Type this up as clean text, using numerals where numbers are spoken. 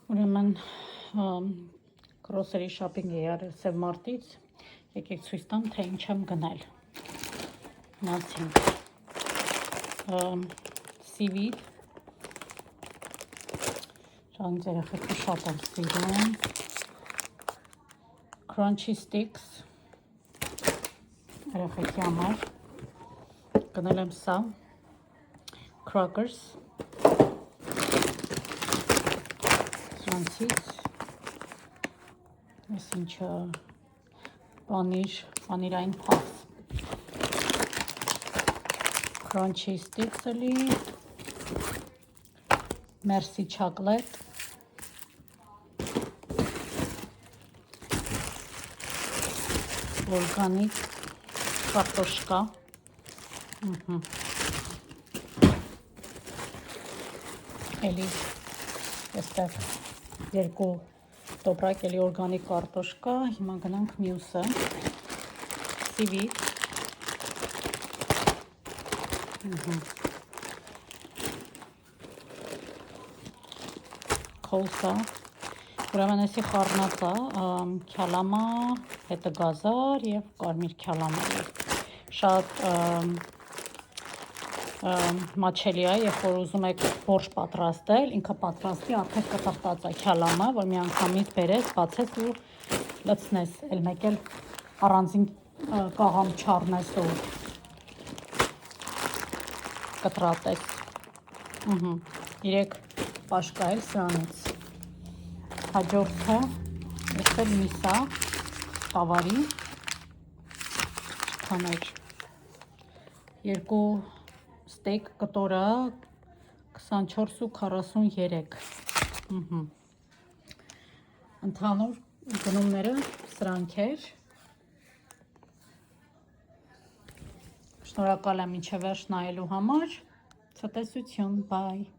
Ուրեմն grocery shopping է արել Սև Մարտից, եկեք ցույց տամ, թե ինչ եմ գնել։ Մացինք seaweed, Շանց երեխեքը շատ եմ սիրում, crunchy sticks, երեխեքի համար, գնել եմ սա, crackers, Սրանցից, ես ինչը պանիրային փաս, crunchy sticks էլի, Mercy chocolate, organic կարտոշկա, էլի այստեղ երկու տոպրակ էլի օրգանիկ կարտոշկա, հիմա գնանք մյուսը, seaweed, Քոլսա, ուրեմն էսի խառնածա, քյալամա, հետը գազար և կարմիր քյալամա է, շատ մաչելի է, երբ որ ուզում եք բորշ պատրաստել, ինքը պատրաստի արդեն կտրտած է քյալամը, որ մի անգամից բերես, բացես ու լցնես, էլ մեկ էլ առանձին կաղամ չառնես ու կտրատես, 3 պաշկա էլ սրանից, հաջորդը, ես էլ միսա, տավարի, չքաներ, 2 ստեյք կտորը 24.43 ընդհանուր գնումները սրանք էր, շնորհակալ եմ մինչև վերջ նայելու համար, ցտեսություն, բայ։